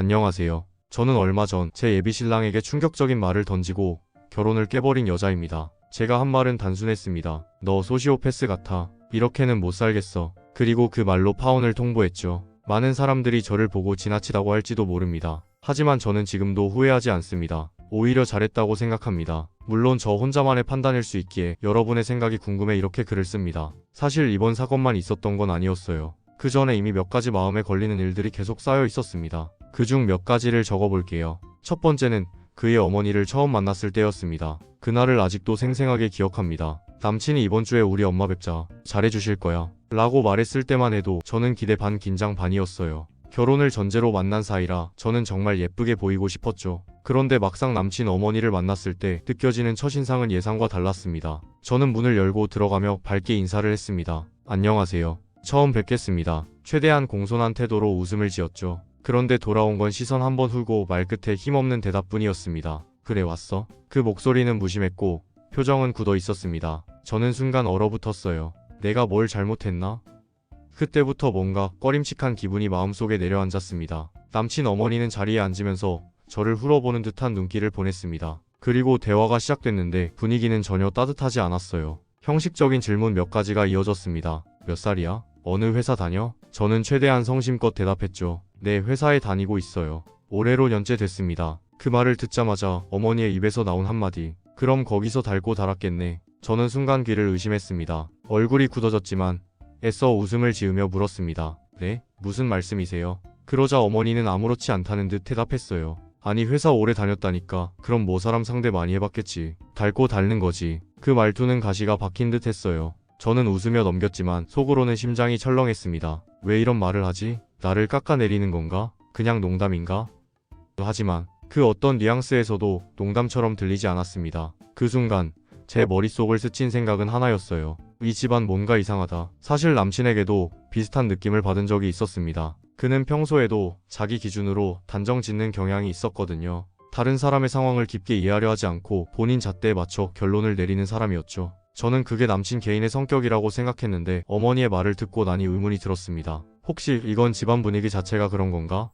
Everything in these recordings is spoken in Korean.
안녕하세요. 저는 얼마 전 제 예비 신랑에게 충격적인 말을 던지고 결혼을 깨버린 여자입니다. 제가 한 말은 단순했습니다. 너 소시오패스 같아. 이렇게는 못 살겠어. 그리고 그 말로 파혼을 통보했죠. 많은 사람들이 저를 보고 지나치다고 할지도 모릅니다. 하지만 저는 지금도 후회하지 않습니다. 오히려 잘했다고 생각합니다. 물론 저 혼자만의 판단일 수 있기에 여러분의 생각이 궁금해 이렇게 글을 씁니다. 사실 이번 사건만 있었던 건 아니었어요. 그 전에 이미 몇 가지 마음에 걸리는 일들이 계속 쌓여 있었습니다. 그중 몇 가지를 적어볼게요. 첫 번째는 그의 어머니를 처음 만났을 때였습니다. 그날을 아직도 생생하게 기억합니다. 남친이 이번 주에 우리 엄마 뵙자. 잘해주실 거야. 라고 말했을 때만 해도 저는 기대 반 긴장 반이었어요. 결혼을 전제로 만난 사이라 저는 정말 예쁘게 보이고 싶었죠. 그런데 막상 남친 어머니를 만났을 때 느껴지는 첫인상은 예상과 달랐습니다. 저는 문을 열고 들어가며 밝게 인사를 했습니다. 안녕하세요. 처음 뵙겠습니다. 최대한 공손한 태도로 웃음을 지었죠. 그런데 돌아온 건 시선 한번 훑고 말끝에 힘없는 대답뿐이었습니다. 그래 왔어? 그 목소리는 무심했고 표정은 굳어 있었습니다. 저는 순간 얼어붙었어요. 내가 뭘 잘못했나? 그때부터 뭔가 꺼림칙한 기분이 마음속에 내려앉았습니다. 남친 어머니는 자리에 앉으면서 저를 훑어보는 듯한 눈길을 보냈습니다. 그리고 대화가 시작됐는데 분위기는 전혀 따뜻하지 않았어요. 형식적인 질문 몇 가지가 이어졌습니다. 몇 살이야? 어느 회사 다녀? 저는 최대한 성심껏 대답했죠. 네, 회사에 다니고 있어요. 올해로 년째 됐습니다. 그 말을 듣자마자 어머니의 입에서 나온 한마디. 그럼 거기서 닳고 닳았겠네. 저는 순간 귀를 의심했습니다. 얼굴이 굳어졌지만 애써 웃음을 지으며 물었습니다. 네? 무슨 말씀이세요? 그러자 어머니는 아무렇지 않다는 듯 대답했어요. 아니 회사 오래 다녔다니까. 그럼 뭐 사람 상대 많이 해봤겠지. 닳고 닳는 거지. 그 말투는 가시가 박힌 듯 했어요. 저는 웃으며 넘겼지만 속으로는 심장이 철렁했습니다. 왜 이런 말을 하지? 나를 깎아내리는 건가? 그냥 농담인가? 하지만 그 어떤 뉘앙스에서도 농담처럼 들리지 않았습니다. 그 순간 제 머릿속을 스친 생각은 하나였어요. 이 집안 뭔가 이상하다. 사실 남친에게도 비슷한 느낌을 받은 적이 있었습니다. 그는 평소에도 자기 기준으로 단정 짓는 경향이 있었거든요. 다른 사람의 상황을 깊게 이해하려 하지 않고 본인 잣대에 맞춰 결론을 내리는 사람이었죠. 저는 그게 남친 개인의 성격이라고 생각했는데 어머니의 말을 듣고 나니 의문이 들었습니다. 혹시 이건 집안 분위기 자체가 그런 건가?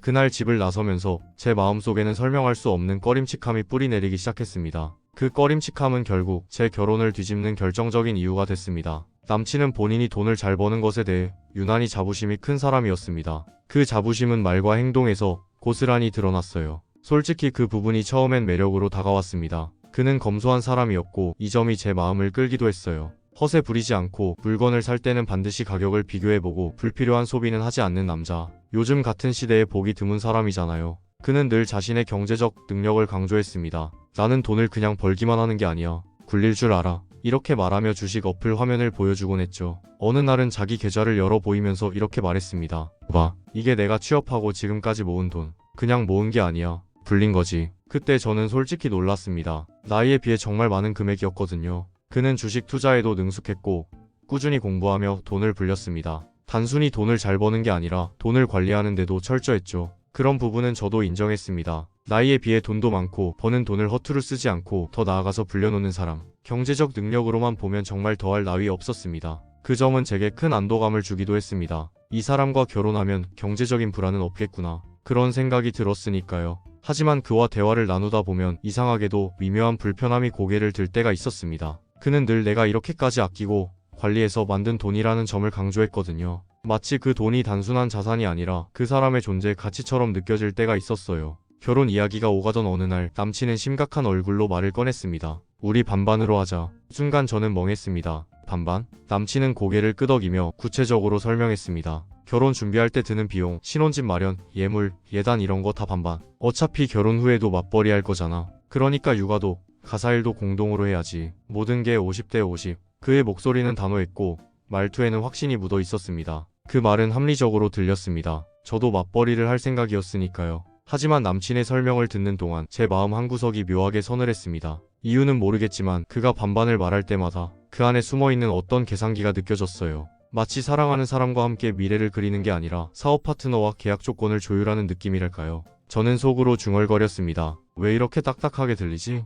그날 집을 나서면서 제 마음속에는 설명할 수 없는 꺼림칙함이 뿌리내리기 시작했습니다. 그 꺼림칙함은 결국 제 결혼을 뒤집는 결정적인 이유가 됐습니다. 남친은 본인이 돈을 잘 버는 것에 대해 유난히 자부심이 큰 사람이었습니다. 그 자부심은 말과 행동에서 고스란히 드러났어요. 솔직히 그 부분이 처음엔 매력으로 다가왔습니다. 그는 검소한 사람이었고 이 점이 제 마음을 끌기도 했어요. 허세 부리지 않고 물건을 살 때는 반드시 가격을 비교해보고 불필요한 소비는 하지 않는 남자. 요즘 같은 시대에 보기 드문 사람이잖아요. 그는 늘 자신의 경제적 능력을 강조했습니다. 나는 돈을 그냥 벌기만 하는 게 아니야. 굴릴 줄 알아. 이렇게 말하며 주식 어플 화면을 보여주곤 했죠. 어느 날은 자기 계좌를 열어 보이면서 이렇게 말했습니다. 봐, 이게 내가 취업하고 지금까지 모은 돈. 그냥 모은 게 아니야. 불린 거지. 그때 저는 솔직히 놀랐습니다. 나이에 비해 정말 많은 금액이었거든요. 그는 주식 투자에도 능숙했고 꾸준히 공부하며 돈을 불렸습니다. 단순히 돈을 잘 버는 게 아니라 돈을 관리하는 데도 철저했죠. 그런 부분은 저도 인정했습니다. 나이에 비해 돈도 많고 버는 돈을 허투루 쓰지 않고 더 나아가서 불려놓는 사람. 경제적 능력으로만 보면 정말 더할 나위 없었습니다. 그 점은 제게 큰 안도감을 주기도 했습니다. 이 사람과 결혼하면 경제적인 불안은 없겠구나. 그런 생각이 들었으니까요. 하지만 그와 대화를 나누다 보면 이상하게도 미묘한 불편함이 고개를 들 때가 있었습니다. 그는 늘 내가 이렇게까지 아끼고 관리해서 만든 돈이라는 점을 강조했거든요. 마치 그 돈이 단순한 자산이 아니라 그 사람의 존재 가치처럼 느껴질 때가 있었어요. 결혼 이야기가 오가던 어느 날 남친은 심각한 얼굴로 말을 꺼냈습니다. 우리 반반으로 하자. 순간 저는 멍했습니다. 반반? 남친은 고개를 끄덕이며 구체적으로 설명했습니다. 결혼 준비할 때 드는 비용, 신혼집 마련, 예물, 예단 이런 거 다 반반. 어차피 결혼 후에도 맞벌이 할 거잖아. 그러니까 육아도, 가사일도 공동으로 해야지. 모든 게 50대 50. 그의 목소리는 단호했고 말투에는 확신이 묻어 있었습니다. 그 말은 합리적으로 들렸습니다. 저도 맞벌이를 할 생각이었으니까요. 하지만 남친의 설명을 듣는 동안 제 마음 한구석이 묘하게 서늘했습니다. 이유는 모르겠지만 그가 반반을 말할 때마다 그 안에 숨어있는 어떤 계산기가 느껴졌어요. 마치 사랑하는 사람과 함께 미래를 그리는 게 아니라 사업 파트너와 계약 조건을 조율하는 느낌이랄까요. 저는 속으로 중얼거렸습니다. 왜 이렇게 딱딱하게 들리지?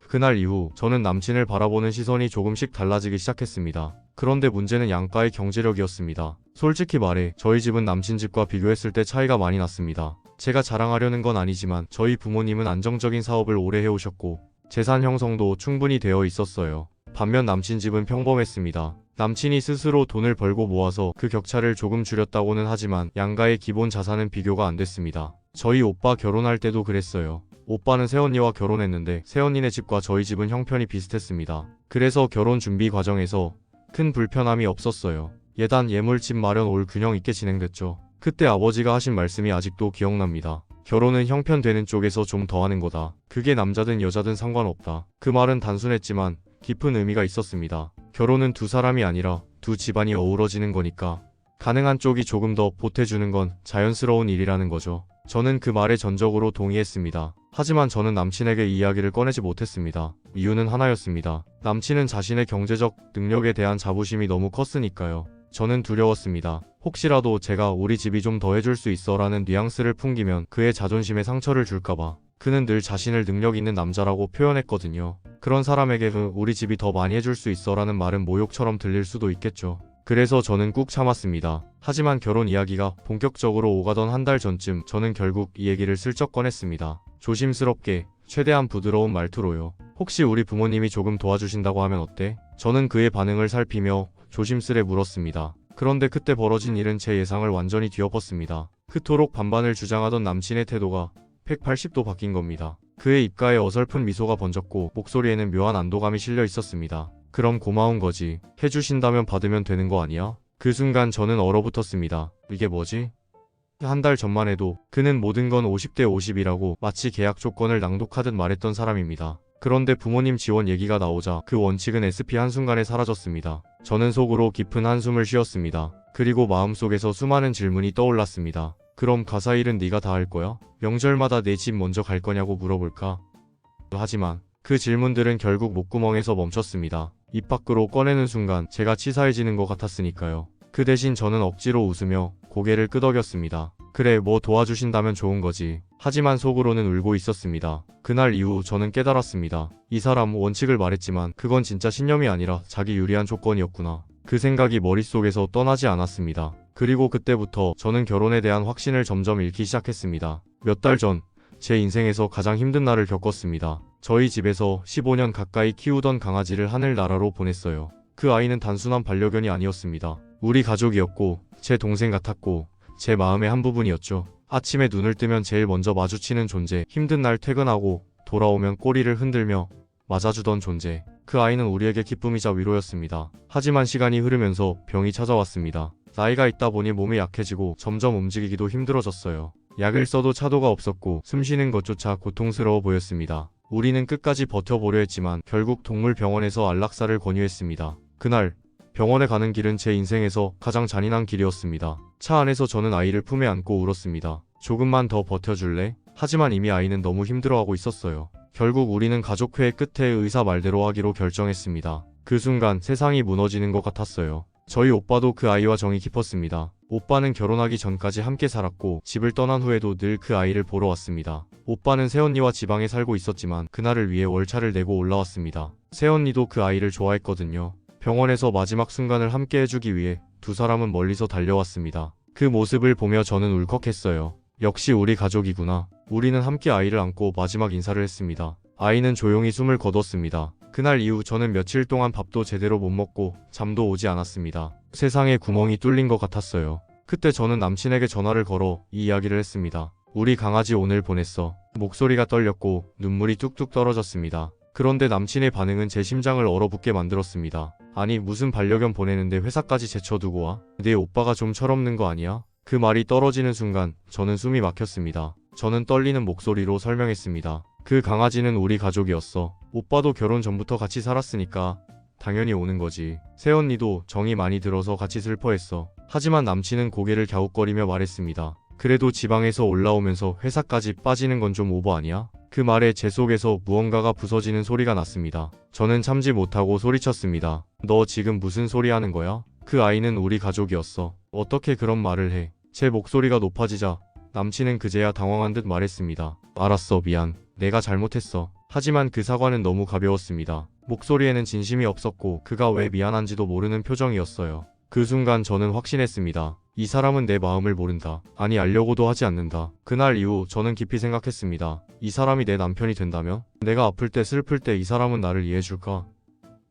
그날 이후 저는 남친을 바라보는 시선이 조금씩 달라지기 시작했습니다. 그런데 문제는 양가의 경제력이었습니다. 솔직히 말해 저희 집은 남친 집과 비교했을 때 차이가 많이 났습니다. 제가 자랑하려는 건 아니지만 저희 부모님은 안정적인 사업을 오래 해오셨고 재산 형성도 충분히 되어 있었어요. 반면 남친 집은 평범했습니다. 남친이 스스로 돈을 벌고 모아서 그 격차를 조금 줄였다고는 하지만 양가의 기본 자산은 비교가 안 됐습니다. 저희 오빠 결혼할 때도 그랬어요. 오빠는 새언니와 결혼했는데 새언니네 집과 저희 집은 형편이 비슷했습니다. 그래서 결혼 준비 과정에서 큰 불편함이 없었어요. 예단 예물 집 마련 올 균형 있게 진행됐죠. 그때 아버지가 하신 말씀이 아직도 기억납니다. 결혼은 형편 되는 쪽에서 좀 더 하는 거다. 그게 남자든 여자든 상관없다. 그 말은 단순했지만 깊은 의미가 있었습니다. 결혼은 두 사람이 아니라 두 집안이 어우러지는 거니까 가능한 쪽이 조금 더 보태주는 건 자연스러운 일이라는 거죠. 저는 그 말에 전적으로 동의했습니다. 하지만 저는 남친에게 이 이야기를 꺼내지 못했습니다. 이유는 하나였습니다. 남친은 자신의 경제적 능력에 대한 자부심이 너무 컸으니까요. 저는 두려웠습니다. 혹시라도 제가 우리 집이 좀 더 해줄 수 있어 라는 뉘앙스를 풍기면 그의 자존심에 상처를 줄까봐. 그는 늘 자신을 능력 있는 남자라고 표현했거든요. 그런 사람에게 우리 집이 더 많이 해줄 수 있어 라는 말은 모욕처럼 들릴 수도 있겠죠. 그래서 저는 꾹 참았습니다. 하지만 결혼 이야기가 본격적으로 오가던 한 달 전쯤 저는 결국 이 얘기를 슬쩍 꺼냈습니다. 조심스럽게 최대한 부드러운 말투로요. 혹시 우리 부모님이 조금 도와주신다고 하면 어때? 저는 그의 반응을 살피며 조심스레 물었습니다. 그런데 그때 벌어진 일은 제 예상을 완전히 뒤엎었습니다. 그토록 반반을 주장하던 남친의 태도가 180도 바뀐 겁니다. 그의 입가에 어설픈 미소가 번졌고 목소리에는 묘한 안도감이 실려 있었습니다. 그럼 고마운 거지. 해주신다면 받으면 되는 거 아니야? 그 순간 저는 얼어붙었습니다. 이게 뭐지? 한 달 전만 해도 그는 모든 건 50대 50이라고 마치 계약 조건을 낭독하듯 말했던 사람입니다. 그런데 부모님 지원 얘기가 나오자 그 원칙은 SP 한순간에 사라졌습니다. 저는 속으로 깊은 한숨을 쉬었습니다. 그리고 마음속에서 수많은 질문이 떠올랐습니다. 그럼 가사 일은 네가 다 할 거야? 명절마다 내 집 먼저 갈 거냐고 물어볼까? 하지만 그 질문들은 결국 목구멍에서 멈췄습니다. 입 밖으로 꺼내는 순간 제가 치사해지는 것 같았으니까요. 그 대신 저는 억지로 웃으며 고개를 끄덕였습니다. 그래, 뭐 도와주신다면 좋은 거지. 하지만 속으로는 울고 있었습니다. 그날 이후 저는 깨달았습니다. 이 사람 원칙을 말했지만 그건 진짜 신념이 아니라 자기 유리한 조건이었구나. 그 생각이 머릿속에서 떠나지 않았습니다. 그리고 그때부터 저는 결혼에 대한 확신을 점점 잃기 시작했습니다. 몇 달 전, 제 인생에서 가장 힘든 날을 겪었습니다. 저희 집에서 15년 가까이 키우던 강아지를 하늘나라로 보냈어요. 그 아이는 단순한 반려견이 아니었습니다. 우리 가족이었고, 제 동생 같았고, 제 마음의 한 부분이었죠. 아침에 눈을 뜨면 제일 먼저 마주치는 존재, 힘든 날 퇴근하고 돌아오면 꼬리를 흔들며 맞아주던 존재. 그 아이는 우리에게 기쁨이자 위로였습니다. 하지만 시간이 흐르면서 병이 찾아왔습니다. 나이가 있다 보니 몸이 약해지고 점점 움직이기도 힘들어졌어요. 약을 써도 차도가 없었고 숨쉬는 것조차 고통스러워 보였습니다. 우리는 끝까지 버텨보려 했지만 결국 동물병원에서 안락사를 권유했습니다. 그날 병원에 가는 길은 제 인생에서 가장 잔인한 길이었습니다. 차 안에서 저는 아이를 품에 안고 울었습니다. 조금만 더 버텨줄래? 하지만 이미 아이는 너무 힘들어하고 있었어요. 결국 우리는 가족회의 끝에 의사 말대로 하기로 결정했습니다. 그 순간 세상이 무너지는 것 같았어요. 저희 오빠도 그 아이와 정이 깊었습니다. 오빠는 결혼하기 전까지 함께 살았고 집을 떠난 후에도 늘 그 아이를 보러 왔습니다. 오빠는 새언니와 지방에 살고 있었지만 그날을 위해 월차를 내고 올라왔습니다. 새언니도 그 아이를 좋아했거든요. 병원에서 마지막 순간을 함께 해주기 위해 두 사람은 멀리서 달려왔습니다. 그 모습을 보며 저는 울컥했어요. 역시 우리 가족이구나. 우리는 함께 아이를 안고 마지막 인사를 했습니다. 아이는 조용히 숨을 거뒀습니다. 그날 이후 저는 며칠 동안 밥도 제대로 못 먹고 잠도 오지 않았습니다. 세상에 구멍이 뚫린 것 같았어요. 그때 저는 남친에게 전화를 걸어 이 이야기를 했습니다. 우리 강아지 오늘 보냈어. 목소리가 떨렸고 눈물이 뚝뚝 떨어졌습니다. 그런데 남친의 반응은 제 심장을 얼어붙게 만들었습니다. 아니, 무슨 반려견 보내는데 회사까지 제쳐두고 와? 내 오빠가 좀 철없는 거 아니야? 그 말이 떨어지는 순간 저는 숨이 막혔습니다. 저는 떨리는 목소리로 설명했습니다. 그 강아지는 우리 가족이었어. 오빠도 결혼 전부터 같이 살았으니까 당연히 오는 거지. 새언니도 정이 많이 들어서 같이 슬퍼했어. 하지만 남친은 고개를 갸웃거리며 말했습니다. 그래도 지방에서 올라오면서 회사까지 빠지는 건 좀 오버 아니야? 그 말에 제 속에서 무언가가 부서지는 소리가 났습니다. 저는 참지 못하고 소리쳤습니다. 너 지금 무슨 소리 하는 거야? 그 아이는 우리 가족이었어. 어떻게 그런 말을 해? 제 목소리가 높아지자 남친은 그제야 당황한 듯 말했습니다. 알았어, 미안. 내가 잘못했어. 하지만 그 사과는 너무 가벼웠습니다. 목소리에는 진심이 없었고 그가 왜 미안한지도 모르는 표정이었어요. 그 순간 저는 확신했습니다. 이 사람은 내 마음을 모른다. 아니 알려고도 하지 않는다. 그날 이후 저는 깊이 생각했습니다. 이 사람이 내 남편이 된다면? 내가 아플 때 슬플 때 이 사람은 나를 이해해줄까?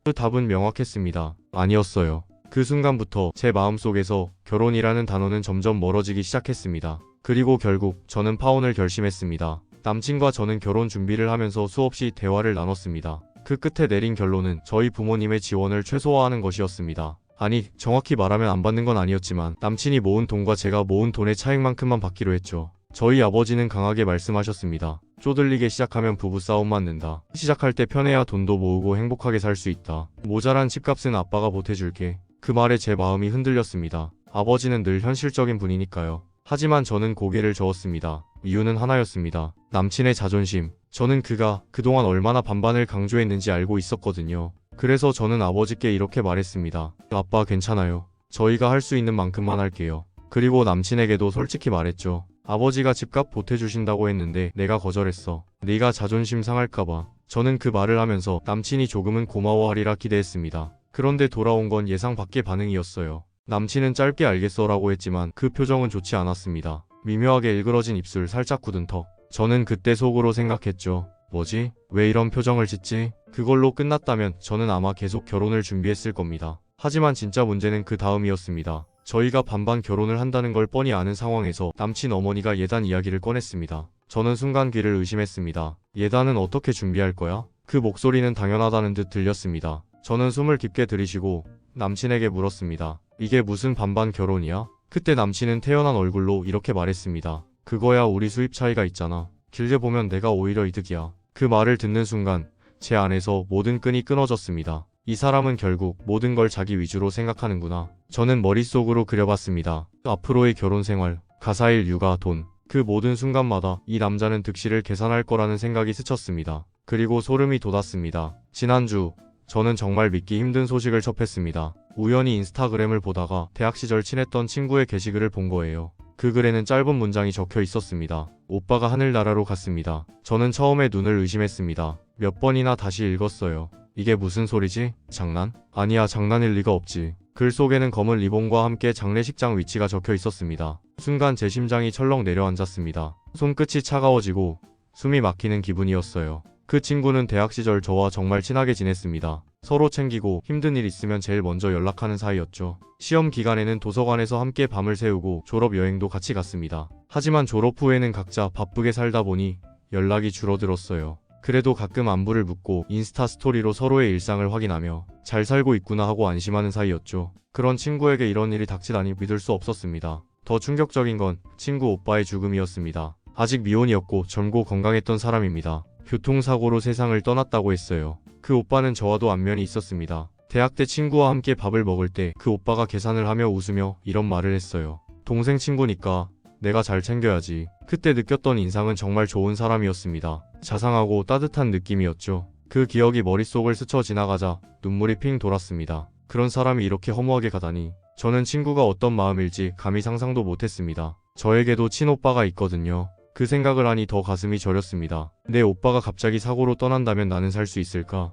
그 답은 명확했습니다. 아니었어요. 그 순간부터 제 마음속에서 결혼이라는 단어는 점점 멀어지기 시작했습니다. 그리고 결국 저는 파혼을 결심했습니다. 남친과 저는 결혼 준비를 하면서 수없이 대화를 나눴습니다. 그 끝에 내린 결론은 저희 부모님의 지원을 최소화하는 것이었습니다. 아니, 정확히 말하면 안 받는 건 아니었지만 남친이 모은 돈과 제가 모은 돈의 차익만큼만 받기로 했죠. 저희 아버지는 강하게 말씀하셨습니다. 쪼들리게 시작하면 부부싸움만 는다. 시작할 때 편해야 돈도 모으고 행복하게 살 수 있다. 모자란 집값은 아빠가 보태줄게. 그 말에 제 마음이 흔들렸습니다. 아버지는 늘 현실적인 분이니까요. 하지만 저는 고개를 저었습니다. 이유는 하나였습니다. 남친의 자존심. 저는 그가 그동안 얼마나 반반을 강조했는지 알고 있었거든요. 그래서 저는 아버지께 이렇게 말했습니다. 아빠 괜찮아요. 저희가 할 수 있는 만큼만 할게요. 그리고 남친에게도 솔직히 말했죠. 아버지가 집값 보태주신다고 했는데 내가 거절했어. 네가 자존심 상할까봐. 저는 그 말을 하면서 남친이 조금은 고마워하리라 기대했습니다. 그런데 돌아온 건 예상 밖의 반응이었어요. 남친은 짧게 알겠어라고 했지만 그 표정은 좋지 않았습니다. 미묘하게 일그러진 입술, 살짝 굳은 턱. 저는 그때 속으로 생각했죠. 뭐지? 왜 이런 표정을 짓지? 그걸로 끝났다면 저는 아마 계속 결혼을 준비했을 겁니다. 하지만 진짜 문제는 그 다음이었습니다. 저희가 반반 결혼을 한다는 걸 뻔히 아는 상황에서 남친 어머니가 예단 이야기를 꺼냈습니다. 저는 순간 귀를 의심했습니다. 예단은 어떻게 준비할 거야? 그 목소리는 당연하다는 듯 들렸습니다. 저는 숨을 깊게 들이쉬고 남친에게 물었습니다. 이게 무슨 반반 결혼이야? 그때 남친은 태연한 얼굴로 이렇게 말했습니다. 그거야 우리 수입 차이가 있잖아. 길게 보면 내가 오히려 이득이야. 그 말을 듣는 순간 제 안에서 모든 끈이 끊어졌습니다. 이 사람은 결국 모든 걸 자기 위주로 생각하는구나. 저는 머릿속으로 그려봤습니다. 앞으로의 결혼 생활, 가사일, 육아, 돈. 그 모든 순간마다 이 남자는 득실을 계산할 거라는 생각이 스쳤습니다. 그리고 소름이 돋았습니다. 지난주 저는 정말 믿기 힘든 소식을 접했습니다. 우연히 인스타그램을 보다가 대학 시절 친했던 친구의 게시글을 본 거예요. 그 글에는 짧은 문장이 적혀 있었습니다. 오빠가 하늘나라로 갔습니다. 저는 처음에 눈을 의심했습니다. 몇 번이나 다시 읽었어요. 이게 무슨 소리지? 장난? 아니야, 장난일 리가 없지. 글 속에는 검은 리본과 함께 장례식장 위치가 적혀 있었습니다. 순간 제 심장이 철렁 내려앉았습니다. 손끝이 차가워지고 숨이 막히는 기분이었어요. 그 친구는 대학 시절 저와 정말 친하게 지냈습니다. 서로 챙기고 힘든 일 있으면 제일 먼저 연락하는 사이였죠. 시험 기간에는 도서관에서 함께 밤을 새우고 졸업 여행도 같이 갔습니다. 하지만 졸업 후에는 각자 바쁘게 살다 보니 연락이 줄어들었어요. 그래도 가끔 안부를 묻고 인스타 스토리로 서로의 일상을 확인하며 잘 살고 있구나 하고 안심하는 사이였죠. 그런 친구에게 이런 일이 닥치다니 믿을 수 없었습니다. 더 충격적인 건 친구 오빠의 죽음이었습니다. 아직 미혼이었고 젊고 건강했던 사람입니다. 교통사고로 세상을 떠났다고 했어요. 그 오빠는 저와도 안면이 있었습니다. 대학 때 친구와 함께 밥을 먹을 때 그 오빠가 계산을 하며 웃으며 이런 말을 했어요. 동생 친구니까 내가 잘 챙겨야지. 그때 느꼈던 인상은 정말 좋은 사람이었습니다. 자상하고 따뜻한 느낌이었죠. 그 기억이 머릿속을 스쳐 지나가자 눈물이 핑 돌았습니다. 그런 사람이 이렇게 허무하게 가다니. 저는 친구가 어떤 마음일지 감히 상상도 못했습니다. 저에게도 친오빠가 있거든요. 그 생각을 하니 더 가슴이 저렸습니다. 내 오빠가 갑자기 사고로 떠난다면 나는 살 수 있을까?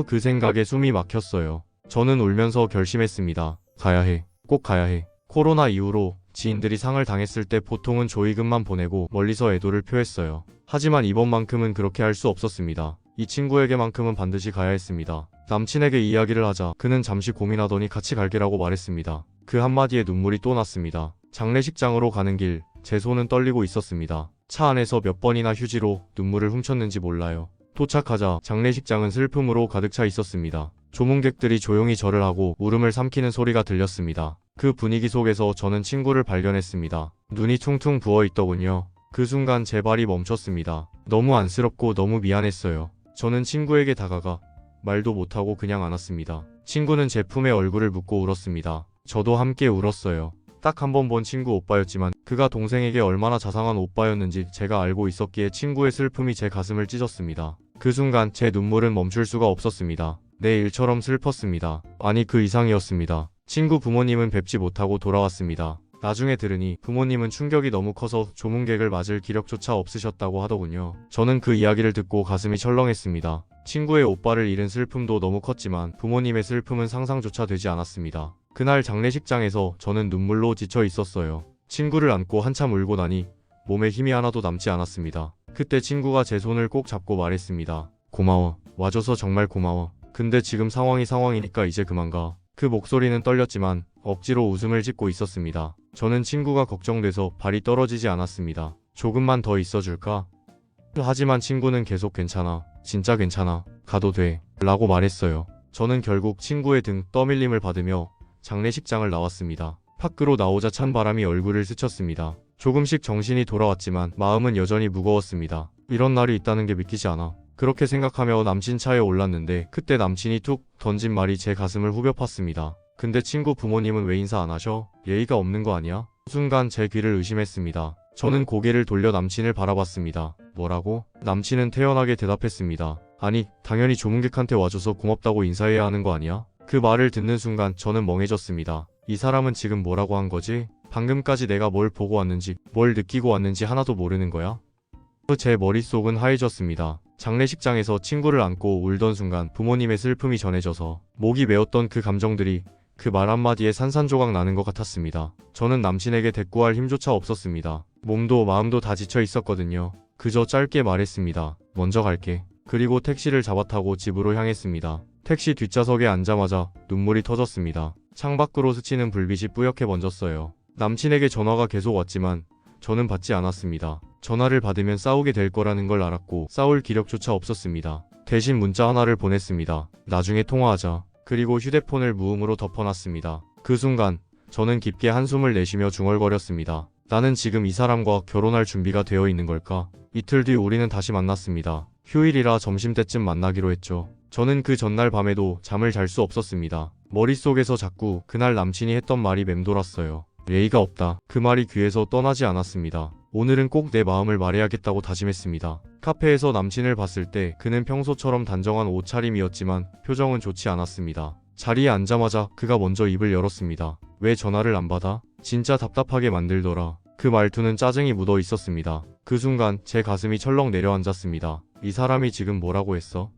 그 생각에 숨이 막혔어요. 저는 울면서 결심했습니다. 가야 해. 꼭 가야 해. 코로나 이후로 지인들이 상을 당했을 때 보통은 조의금만 보내고 멀리서 애도를 표했어요. 하지만 이번만큼은 그렇게 할 수 없었습니다. 이 친구에게만큼은 반드시 가야 했습니다. 남친에게 이야기를 하자 그는 잠시 고민하더니 같이 갈게라고 말했습니다. 그 한마디에 눈물이 또 났습니다. 장례식장으로 가는 길, 제 손은 떨리고 있었습니다. 차 안에서 몇 번이나 휴지로 눈물을 훔쳤는지 몰라요. 도착하자 장례식장은 슬픔으로 가득 차 있었습니다. 조문객들이 조용히 절을 하고 울음을 삼키는 소리가 들렸습니다. 그 분위기 속에서 저는 친구를 발견했습니다. 눈이 퉁퉁 부어 있더군요. 그 순간 제 발이 멈췄습니다. 너무 안쓰럽고 너무 미안했어요. 저는 친구에게 다가가 말도 못하고 그냥 안았습니다. 친구는 제 품에 얼굴을 묻고 울었습니다. 저도 함께 울었어요. 딱 한 번 본 친구 오빠였지만 그가 동생에게 얼마나 자상한 오빠였는지 제가 알고 있었기에 친구의 슬픔이 제 가슴을 찢었습니다. 그 순간 제 눈물은 멈출 수가 없었습니다. 내 일처럼 슬펐습니다. 아니 그 이상이었습니다. 친구 부모님은 뵙지 못하고 돌아왔습니다. 나중에 들으니 부모님은 충격이 너무 커서 조문객을 맞을 기력조차 없으셨다고 하더군요. 저는 그 이야기를 듣고 가슴이 철렁했습니다. 친구의 오빠를 잃은 슬픔도 너무 컸지만 부모님의 슬픔은 상상조차 되지 않았습니다. 그날 장례식장에서 저는 눈물로 지쳐 있었어요. 친구를 안고 한참 울고 나니 몸에 힘이 하나도 남지 않았습니다. 그때 친구가 제 손을 꼭 잡고 말했습니다. 고마워. 와줘서 정말 고마워. 근데 지금 상황이니까 이제 그만 가. 그 목소리는 떨렸지만 억지로 웃음을 짓고 있었습니다. 저는 친구가 걱정돼서 발이 떨어지지 않았습니다. 조금만 더 있어줄까? 하지만 친구는 계속 괜찮아. 진짜 괜찮아. 가도 돼. 라고 말했어요. 저는 결국 친구의 등 떠밀림을 받으며 장례식장을 나왔습니다. 밖으로 나오자 찬 바람이 얼굴을 스쳤습니다. 조금씩 정신이 돌아왔지만 마음은 여전히 무거웠습니다. 이런 날이 있다는 게 믿기지 않아. 그렇게 생각하며 남친 차에 올랐는데 그때 남친이 툭 던진 말이 제 가슴을 후벼 팠습니다. 근데 친구 부모님은 왜 인사 안 하셔? 예의가 없는 거 아니야? 순간 제 귀를 의심했습니다. 저는 고개를 돌려 남친을 바라봤습니다. 뭐라고? 남친은 태연하게 대답했습니다. 아니, 당연히 조문객한테 와줘서 고맙다고 인사해야 하는 거 아니야? 그 말을 듣는 순간 저는 멍해졌습니다. 이 사람은 지금 뭐라고 한 거지? 방금까지 내가 뭘 보고 왔는지, 뭘 느끼고 왔는지 하나도 모르는 거야? 제 머릿속은 하얘졌습니다. 장례식장에서 친구를 안고 울던 순간 부모님의 슬픔이 전해져서 목이 메었던 그 감정들이 그 말 한마디에 산산조각 나는 것 같았습니다. 저는 남친에게 대꾸할 힘조차 없었습니다. 몸도 마음도 다 지쳐 있었거든요. 그저 짧게 말했습니다. 먼저 갈게. 그리고 택시를 잡아타고 집으로 향했습니다. 택시 뒷좌석에 앉자마자 눈물이 터졌습니다. 창밖으로 스치는 불빛이 뿌옇게 번졌어요. 남친에게 전화가 계속 왔지만 저는 받지 않았습니다. 전화를 받으면 싸우게 될 거라는 걸 알았고 싸울 기력조차 없었습니다. 대신 문자 하나를 보냈습니다. 나중에 통화하자. 그리고 휴대폰을 무음으로 덮어놨습니다. 그 순간 저는 깊게 한숨을 내쉬며 중얼거렸습니다. 나는 지금 이 사람과 결혼할 준비가 되어 있는 걸까? 이틀 뒤 우리는 다시 만났습니다. 휴일이라 점심때쯤 만나기로 했죠. 저는 그 전날 밤에도 잠을 잘 수 없었습니다. 머릿속에서 자꾸 그날 남친이 했던 말이 맴돌았어요. 예의가 없다. 그 말이 귀에서 떠나지 않았습니다. 오늘은 꼭 내 마음을 말해야겠다고 다짐했습니다. 카페에서 남친을 봤을 때 그는 평소처럼 단정한 옷차림이었지만 표정은 좋지 않았습니다. 자리에 앉자마자 그가 먼저 입을 열었습니다. 왜 전화를 안 받아? 진짜 답답하게 만들더라. 그 말투는 짜증이 묻어 있었습니다. 그 순간 제 가슴이 철렁 내려앉았습니다. 이 사람이 지금 뭐라고 했어?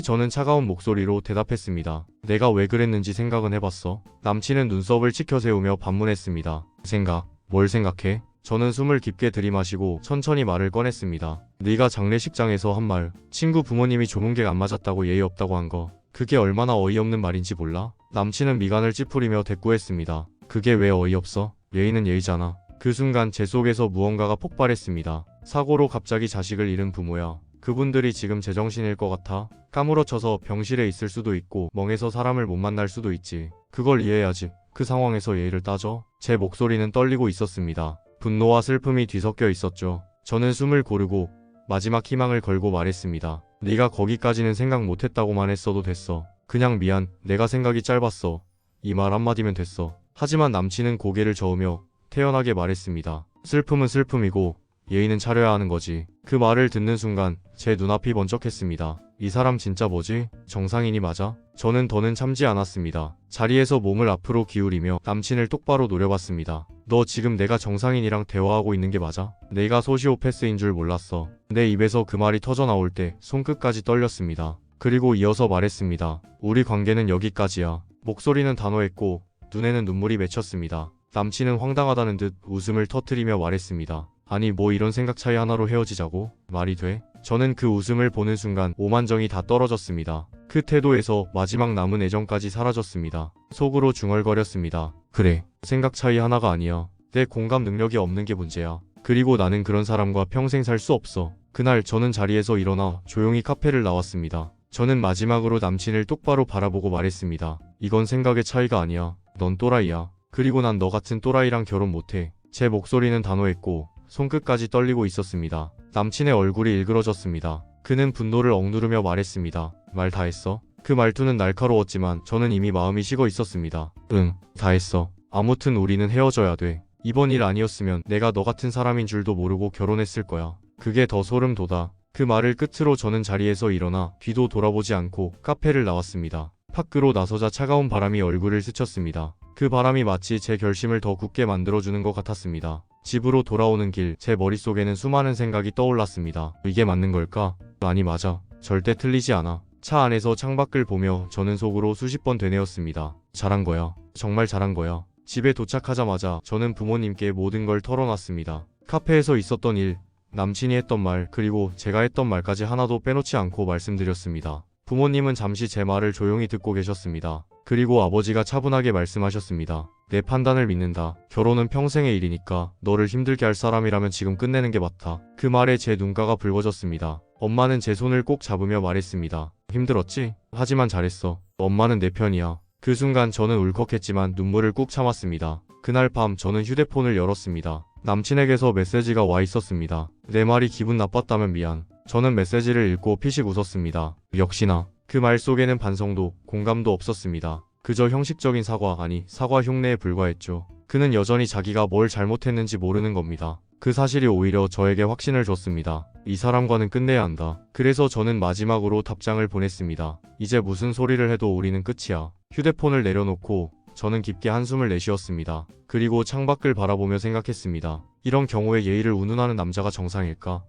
저는 차가운 목소리로 대답했습니다. 내가 왜 그랬는지 생각은 해봤어? 남친은 눈썹을 치켜세우며 반문했습니다. 생각? 뭘 생각해? 저는 숨을 깊게 들이마시고 천천히 말을 꺼냈습니다. 네가 장례식장에서 한 말, 친구 부모님이 조문객 안 맞았다고 예의 없다고 한 거, 그게 얼마나 어이없는 말인지 몰라? 남친은 미간을 찌푸리며 대꾸했습니다. 그게 왜 어이없어? 예의는 예의잖아. 그 순간 제 속에서 무언가가 폭발했습니다. 사고로 갑자기 자식을 잃은 부모야. 그분들이 지금 제정신일 것 같아? 까무러쳐서 병실에 있을 수도 있고 멍해서 사람을 못 만날 수도 있지. 그걸 이해해야지. 그 상황에서 예의를 따져? 제 목소리는 떨리고 있었습니다. 분노와 슬픔이 뒤섞여 있었죠. 저는 숨을 고르고 마지막 희망을 걸고 말했습니다. 네가 거기까지는 생각 못했다고만 했어도 됐어. 그냥 미안. 내가 생각이 짧았어. 이 말 한마디면 됐어. 하지만 남친은 고개를 저으며 태연하게 말했습니다. 슬픔은 슬픔이고 예의는 차려야 하는 거지. 그 말을 듣는 순간 제 눈앞이 번쩍했습니다. 이 사람 진짜 뭐지? 정상인이 맞아? 저는 더는 참지 않았습니다. 자리에서 몸을 앞으로 기울이며 남친을 똑바로 노려봤습니다. 너 지금 내가 정상인이랑 대화하고 있는 게 맞아? 내가 소시오패스인 줄 몰랐어. 내 입에서 그 말이 터져나올 때 손끝까지 떨렸습니다. 그리고 이어서 말했습니다. 우리 관계는 여기까지야. 목소리는 단호했고 눈에는 눈물이 맺혔습니다. 남친은 황당하다는 듯 웃음을 터뜨리며 말했습니다. 아니 뭐 이런 생각 차이 하나로 헤어지자고? 말이 돼? 저는 그 웃음을 보는 순간 오만정이 다 떨어졌습니다. 그 태도에서 마지막 남은 애정까지 사라졌습니다. 속으로 중얼거렸습니다. 그래, 생각 차이 하나가 아니야. 내 공감 능력이 없는 게 문제야. 그리고 나는 그런 사람과 평생 살 수 없어. 그날 저는 자리에서 일어나 조용히 카페를 나왔습니다. 저는 마지막으로 남친을 똑바로 바라보고 말했습니다. 이건 생각의 차이가 아니야. 넌 또라이야. 그리고 난 너 같은 또라이랑 결혼 못해. 제 목소리는 단호했고 손끝까지 떨리고 있었습니다. 남친의 얼굴이 일그러졌습니다. 그는 분노를 억누르며 말했습니다. 말 다 했어? 그 말투는 날카로웠지만 저는 이미 마음이 식어 있었습니다. 응, 다 했어. 아무튼 우리는 헤어져야 돼. 이번 일 아니었으면 내가 너 같은 사람인 줄도 모르고 결혼했을 거야. 그게 더 소름 돋아. 그 말을 끝으로 저는 자리에서 일어나 뒤도 돌아보지 않고 카페를 나왔습니다. 밖으로 나서자 차가운 바람이 얼굴을 스쳤습니다. 그 바람이 마치 제 결심을 더 굳게 만들어주는 것 같았습니다. 집으로 돌아오는 길, 제 머릿속에는 수많은 생각이 떠올랐습니다. 이게 맞는 걸까? 아니 맞아. 절대 틀리지 않아. 차 안에서 창밖을 보며 저는 속으로 수십 번 되뇌었습니다. 잘한 거야. 정말 잘한 거야. 집에 도착하자마자 저는 부모님께 모든 걸 털어놨습니다. 카페에서 있었던 일, 남친이 했던 말, 그리고 제가 했던 말까지 하나도 빼놓지 않고 말씀드렸습니다. 부모님은 잠시 제 말을 조용히 듣고 계셨습니다. 그리고 아버지가 차분하게 말씀하셨습니다. 내 판단을 믿는다. 결혼은 평생의 일이니까 너를 힘들게 할 사람이라면 지금 끝내는 게 맞다. 그 말에 제 눈가가 붉어졌습니다. 엄마는 제 손을 꼭 잡으며 말했습니다. 힘들었지? 하지만 잘했어. 엄마는 내 편이야. 그 순간 저는 울컥했지만 눈물을 꾹 참았습니다. 그날 밤 저는 휴대폰을 열었습니다. 남친에게서 메시지가 와 있었습니다. 내 말이 기분 나빴다면 미안. 저는 메시지를 읽고 피식 웃었습니다. 역시나 그 말 속에는 반성도 공감도 없었습니다. 그저 형식적인 사과, 아니 사과 흉내에 불과했죠. 그는 여전히 자기가 뭘 잘못했는지 모르는 겁니다. 그 사실이 오히려 저에게 확신을 줬습니다. 이 사람과는 끝내야 한다. 그래서 저는 마지막으로 답장을 보냈습니다. 이제 무슨 소리를 해도 우리는 끝이야. 휴대폰을 내려놓고 저는 깊게 한숨을 내쉬었습니다. 그리고 창밖을 바라보며 생각했습니다. 이런 경우에 예의를 운운하는 남자가 정상일까?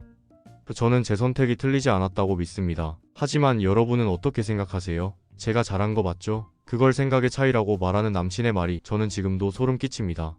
저는 제 선택이 틀리지 않았다고 믿습니다. 하지만 여러분은 어떻게 생각하세요? 제가 잘한 거 맞죠? 그걸 생각의 차이라고 말하는 남친의 말이 저는 지금도 소름 끼칩니다.